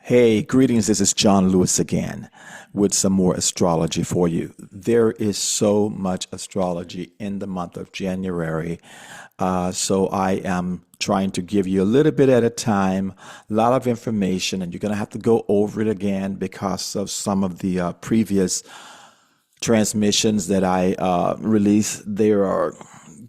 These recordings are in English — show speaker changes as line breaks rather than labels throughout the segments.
Hey, greetings. This is John Lewis again with some more astrology for you. There is so much astrology in the month of January. So I am trying to give you a little bit at a time, a lot of information, and you're going to have to go over it again because of some of the previous transmissions that I release. There are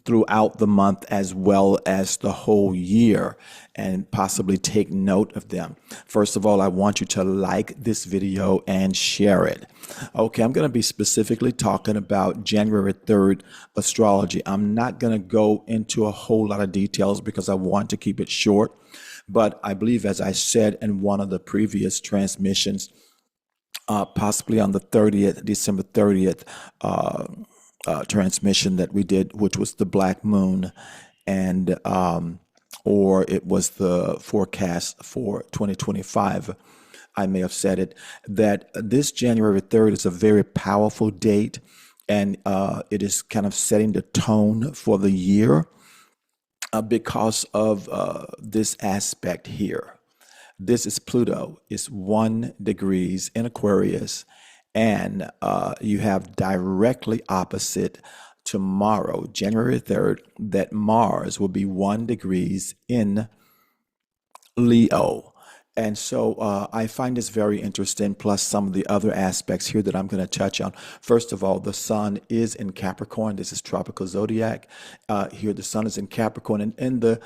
throughout the month as well as the whole year, and possibly take note of them. First of all, I want you to like this video and share it. Okay, I'm going to be specifically talking about January 3rd astrology. I'm not going to go into a whole lot of details because I want to keep it short, but I believe, as I said in one of the previous transmissions, possibly on the 30th, December 30th, transmission that we did, which was the black moon, and or it was the forecast for 2025. I may have said it, that this January 3rd is a very powerful date, and it is kind of setting the tone for the year because of this aspect here. This is Pluto. It's 1 degrees in Aquarius, and you have directly opposite tomorrow, January 3rd, that Mars will be 1 degrees in Leo. And so I find this very interesting, plus some of the other aspects here that I'm going to touch on. First of all, the sun is in Capricorn. This is tropical zodiac. Here, the sun is in Capricorn. And the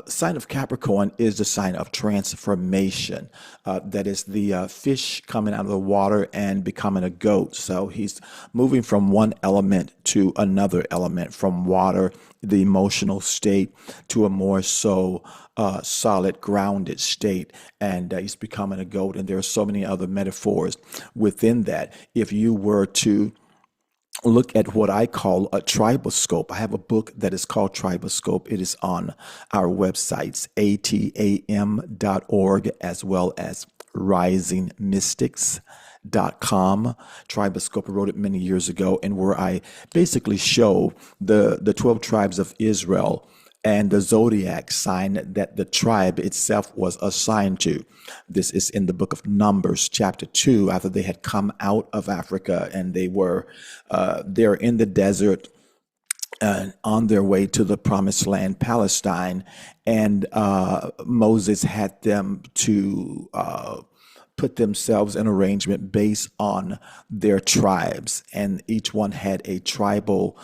sign of Capricorn is the sign of transformation. That is the fish coming out of the water and becoming a goat. So he's moving from one element to another element, from water, the emotional state, to a more so solid, grounded state, and he's becoming a goat. And there are so many other metaphors within that. If you were to look at what I call a triboscope, I have a book that is called Triboscope. It is on our websites, atam.org, as well as risingmystics.com. Triboscope, I wrote it many years ago, and where I basically show the 12 tribes of Israel and the zodiac sign that the tribe itself was assigned to. This is in the book of Numbers, chapter 2, after they had come out of Africa and they were there in the desert on their way to the promised land, Palestine, and Moses had them to put themselves in arrangement based on their tribes, and each one had a tribal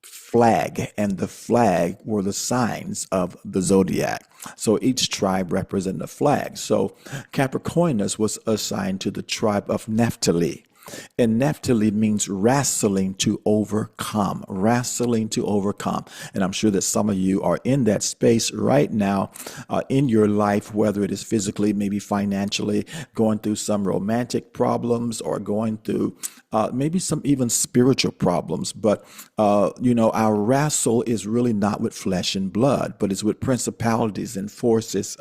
flag, and the flag were the signs of the zodiac. So each tribe represented a flag. So Capricornus was assigned to the tribe of Naphtali. And Naphtali means wrestling to overcome, wrestling to overcome. And I'm sure that some of you are in that space right now in your life, whether it is physically, maybe financially, going through some romantic problems, or going through maybe some even spiritual problems. But, our wrestle is really not with flesh and blood, but it's with principalities and forces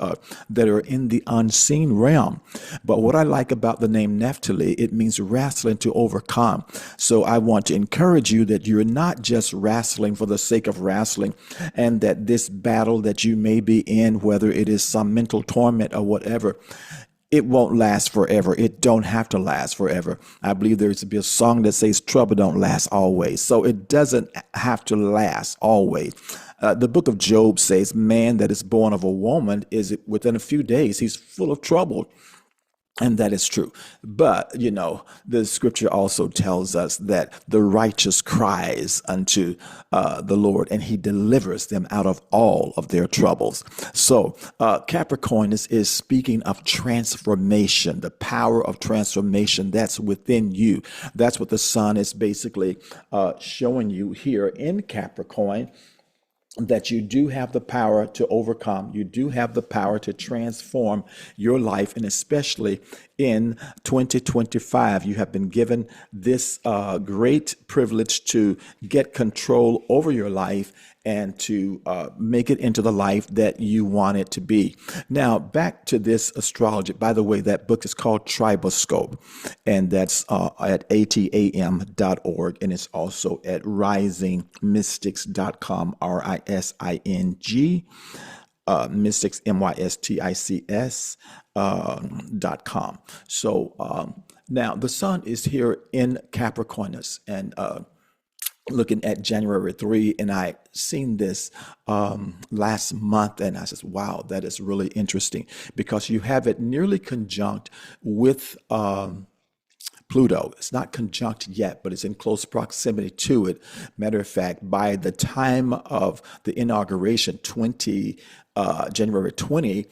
that are in the unseen realm. But what I like about the name Naphtali, it means wrestling to overcome. So I want to encourage you that you're not just wrestling for the sake of wrestling, and that this battle that you may be in, whether it is some mental torment or whatever, it won't last forever. It don't have to last forever. I believe there to be a song that says trouble don't last always. So it doesn't have to last always. The book of Job says, man that is born of a woman is within a few days, he's full of trouble. And that is true. But, the scripture also tells us that the righteous cries unto the Lord, and he delivers them out of all of their troubles. So Capricorn is speaking of transformation, the power of transformation that's within you. That's what the sun is basically showing you here in Capricorn, that you do have the power to overcome. You do have the power to transform your life. And especially in 2025, you have been given this great privilege to get control over your life and to make it into the life that you want it to be. Now, back to this astrology. By the way, that book is called Triboscope, and that's at atam.org, and it's also at risingmystics.com, RISING mystics, mystics, .com. So now the sun is here in Capricornus, and looking at January 3, and I seen this last month, and I said, wow, that is really interesting because you have it nearly conjunct with Pluto. It's not conjunct yet, but it's in close proximity to it. Matter of fact, by the time of the inauguration, January 20,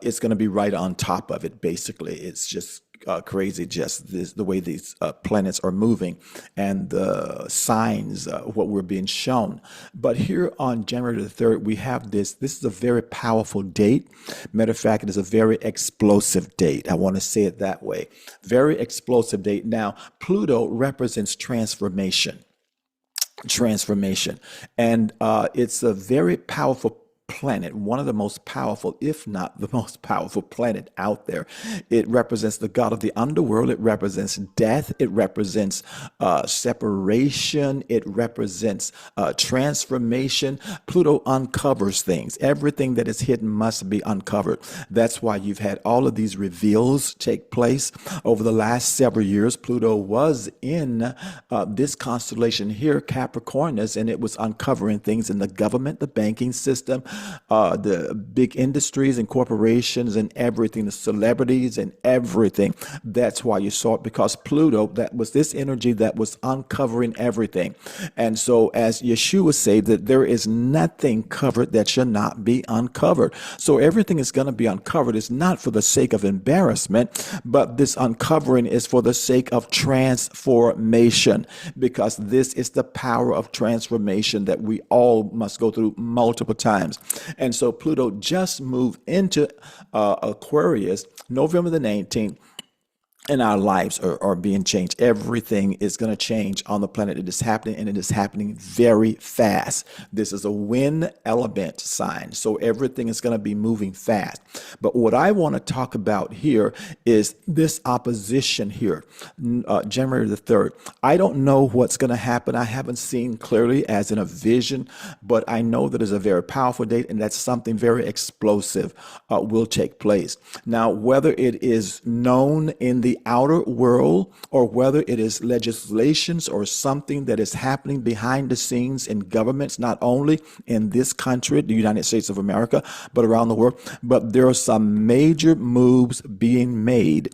it's going to be right on top of it. Basically, it's just crazy, just the way these planets are moving and the signs, what we're being shown. But here on January the 3rd, we have this. This is a very powerful date. Matter of fact, it is a very explosive date. I want to say it that way. Very explosive date. Now, Pluto represents transformation. And it's a very powerful planet, one of the most powerful, if not the most powerful planet out there. It represents the god of the underworld. It represents death. It represents separation. It represents transformation. Pluto uncovers things. Everything that is hidden must be uncovered. That's why you've had all of these reveals take place over the last several years. Pluto was in this constellation here, Capricornus, and it was uncovering things in the government, the banking system, the big industries and corporations and everything, the celebrities and everything. That's why you saw it, because Pluto, that was this energy that was uncovering everything. And so as Yeshua said, that there is nothing covered that shall not be uncovered. So everything is going to be uncovered. It's not for the sake of embarrassment, but this uncovering is for the sake of transformation, because this is the power of transformation that we all must go through multiple times. And so Pluto just moved into Aquarius November the 19th. And our lives are being changed. Everything is going to change on the planet. It is happening, and it is happening very fast. This is a wind element sign, so everything is going to be moving fast. But what I want to talk about here is this opposition here, January the 3rd. I don't know what's going to happen. I haven't seen clearly as in a vision, but I know that it's a very powerful date, and that something very explosive will take place. Now, whether it is known in the outer world, or whether it is legislations or something that is happening behind the scenes in governments, not only in this country, the United States of America, but around the world. But there are some major moves being made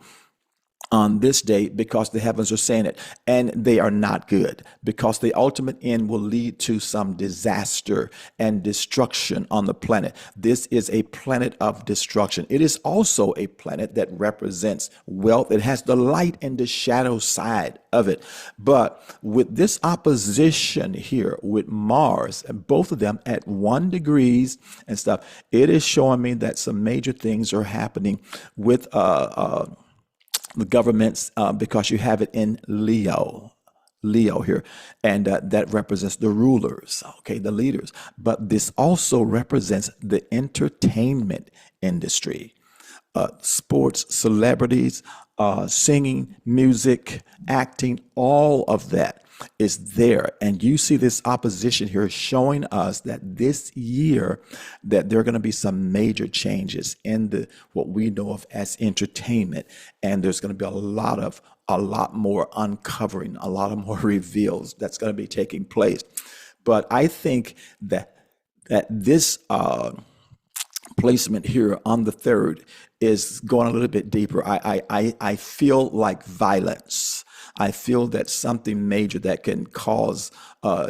on this day, because the heavens are saying it, and they are not good, because the ultimate end will lead to some disaster and destruction on the planet. This is a planet of destruction. It is also a planet that represents wealth. It has the light and the shadow side of it. But with this opposition here with Mars, both of them at 1 degree and stuff, it is showing me that some major things are happening with the governments, because you have it in Leo here, and that represents the rulers, okay, the leaders. But this also represents the entertainment industry, sports, celebrities, singing, music, acting, all of that is there. And you see this opposition here showing us that this year that there are going to be some major changes in the what we know of as entertainment, and there's going to be a lot more uncovering, a lot of more reveals that's going to be taking place. But I think that this placement here on the 3rd is going a little bit deeper. I feel like violence. I feel that something major that can cause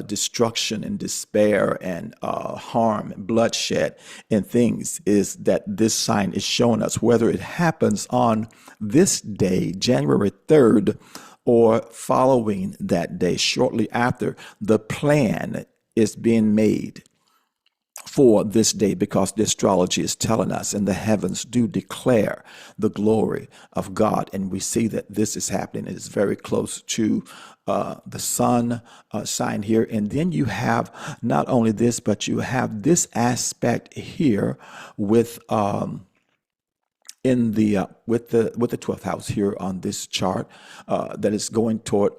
destruction and despair and harm and bloodshed and things is that this sign is showing us, whether it happens on this day, January 3rd, or following that day, shortly after, the plan is being made for this day, because the astrology is telling us, and the heavens do declare the glory of God. And we see that this is happening. It is very close to the sun sign here. And then you have not only this, but you have this aspect here with in the with the 12th house here on this chart, that is going toward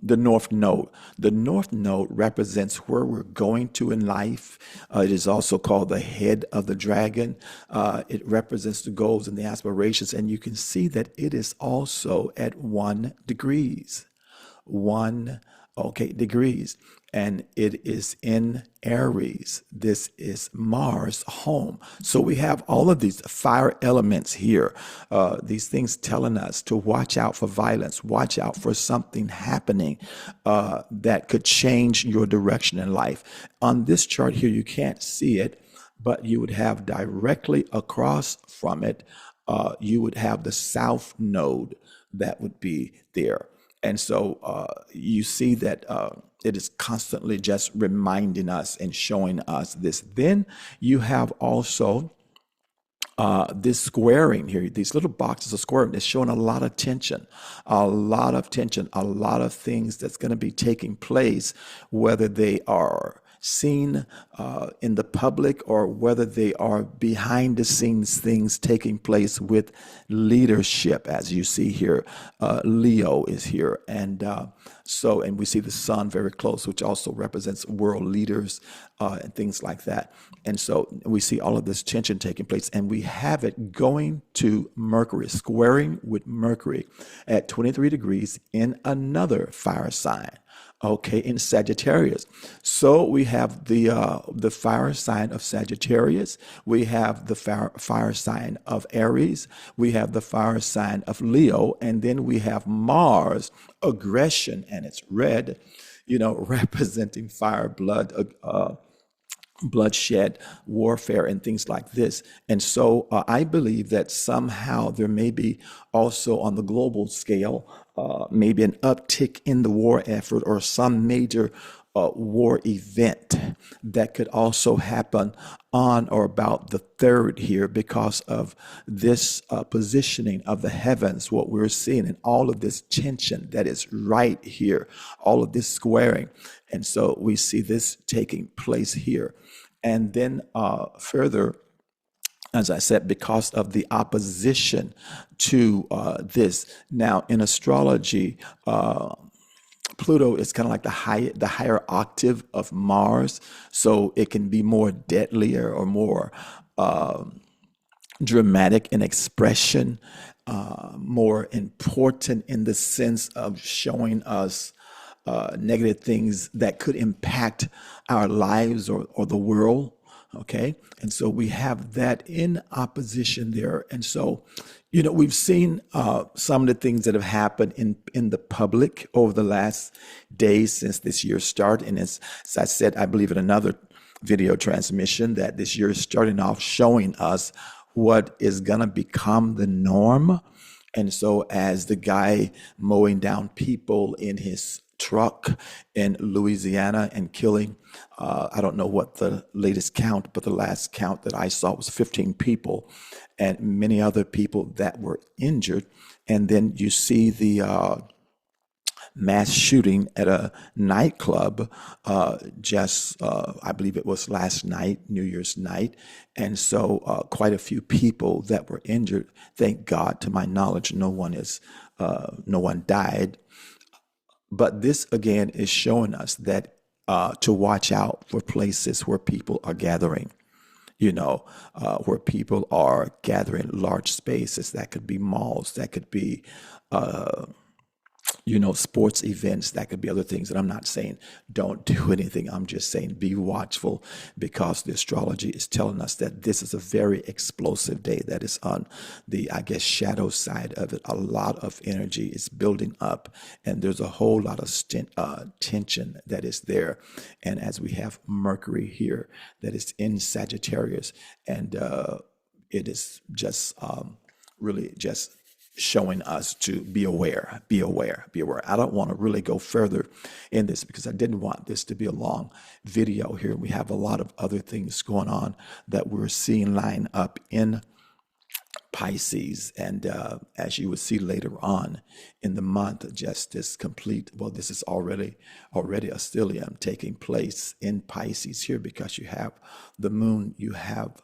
the north node. The north node represents where we're going to in life. It is also called the head of the dragon. It represents the goals and the aspirations, and you can see that it is also at 1 degrees. One, okay, degrees, and it is in Aries. This is Mars home. So we have all of these fire elements here, these things telling us to watch out for violence, watch out for something happening that could change your direction in life. On this chart here, you can't see it, but you would have directly across from it, you would have the south node that would be there. And so you see that it is constantly just reminding us and showing us this. Then you have also this squaring here, these little boxes of squaring. It's showing a lot of tension, a lot of tension, a lot of things that's going to be taking place, whether they are seen in the public or whether they are behind the scenes things taking place with leadership. As you see here, Leo is here, and and we see the sun very close, which also represents world leaders and things like that. And so we see all of this tension taking place, and we have it going to Mercury, squaring with Mercury at 23 degrees in another fire sign. Okay, in Sagittarius. So we have the fire sign of Sagittarius. We have the fire sign of Aries. We have the fire sign of Leo, and then we have Mars, aggression, and it's red, representing fire, blood, bloodshed, warfare, and things like this. And so I believe that somehow there may be also on the global scale, maybe an uptick in the war effort or some major war event that could also happen on or about the third here because of this positioning of the heavens, what we're seeing, and all of this tension that is right here, all of this squaring. And so we see this taking place here. And then further, as I said, because of the opposition to this. Now, in astrology, Pluto is kind of like the higher octave of Mars, so it can be more deadlier or more dramatic in expression, more important in the sense of showing us negative things that could impact our lives or the world. Okay. And so we have that in opposition there. And so, we've seen some of the things that have happened in the public over the last days since this year started. And as I said, I believe in another video transmission that this year is starting off showing us what is going to become the norm. And so as the guy mowing down people in his truck in Louisiana and killing, I don't know what the latest count, but the last count that I saw was 15 people and many other people that were injured. And then you see the mass shooting at a nightclub I believe it was last night, New Year's night. And so quite a few people that were injured. Thank God, to my knowledge, no one died. But this again is showing us that to watch out for places where people are gathering, where people are gathering large spaces. That could be malls, that could be sports events, that could be other things. And I'm not saying don't do anything. I'm just saying be watchful, because the astrology is telling us that this is a very explosive day that is on the, shadow side of it. A lot of energy is building up, and there's a whole lot of tension that is there. And as we have Mercury here that is in Sagittarius, and it is just really just showing us to be aware. I don't want to really go further in this because I didn't want this to be a long video here. We have a lot of other things going on that we're seeing line up in Pisces. And as you will see later on in the month, just this this is already a stellium taking place in Pisces here, because you have the moon, you have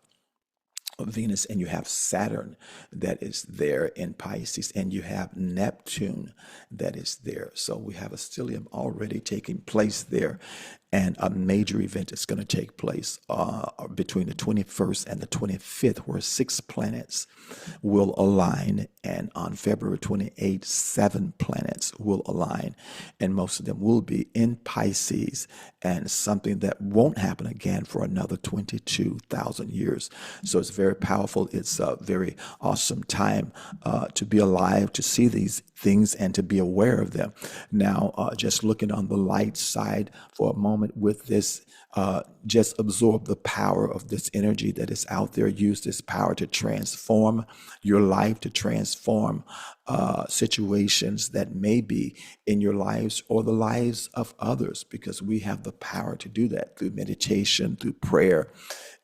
Venus, and you have Saturn that is there in Pisces, and you have Neptune that is there. So we have a stellium already taking place there, and a major event is going to take place between the 21st and the 25th, where 6 planets will align, and on February 28th, 7 planets will align, and most of them will be in Pisces, and something that won't happen again for another 22,000 years. So it's very powerful. It's a very awesome time to be alive, to see these things, and to be aware of them. Now, just looking on the light side for a moment with this, just absorb the power of this energy that is out there. Use this power to transform your life, to transform situations that may be in your lives or the lives of others, because we have the power to do that through meditation, through prayer,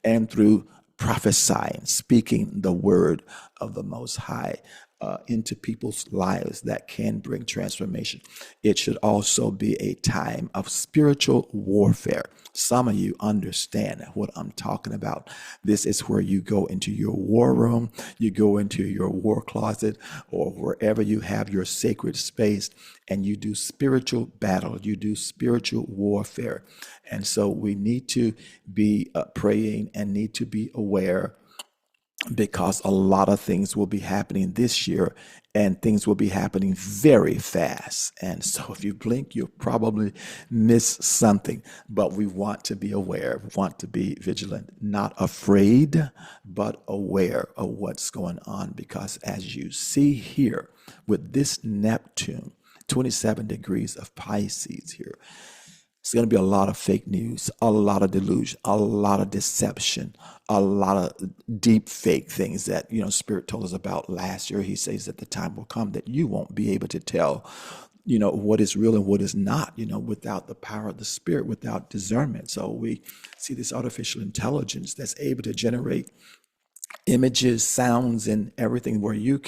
and through prophesying, speaking the word of the Most High into people's lives that can bring transformation. It should also be a time of spiritual warfare. Some of you understand what I'm talking about. This is where you go into your war room, you go into your war closet, or wherever you have your sacred space, and you do spiritual battle, you do spiritual warfare. And so we need to be praying and need to be aware, because a lot of things will be happening this year, and things will be happening very fast. And so if you blink, you'll probably miss something. But we want to be aware, want to be vigilant, not afraid, but aware of what's going on. Because as you see here with this Neptune, 27 degrees of Pisces here, it's going to be a lot of fake news, a lot of delusion, a lot of deception, a lot of deep fake things that, Spirit told us about last year. He says that the time will come that you won't be able to tell, what is real and what is not, without the power of the Spirit, without discernment. So we see this artificial intelligence that's able to generate images, sounds, and everything where you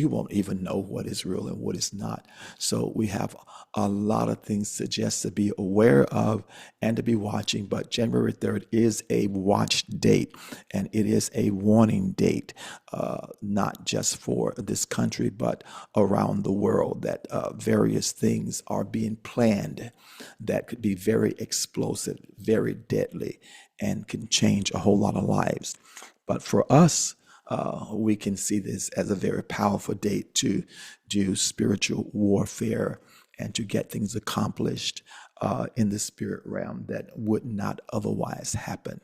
won't even know what is real and what is not. So we have a lot of things to just to be aware of and to be watching. But January 3rd is a watch date, and it is a warning date, not just for this country, but around the world, that various things are being planned that could be very explosive, very deadly, and can change a whole lot of lives. But for us, we can see this as a very powerful date to do spiritual warfare and to get things accomplished in the spirit realm that would not otherwise happen.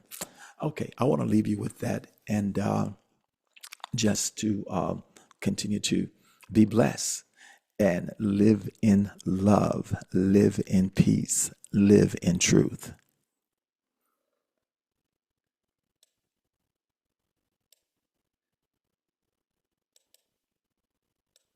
Okay, I want to leave you with that, and just to continue to be blessed and live in love, live in peace, live in truth.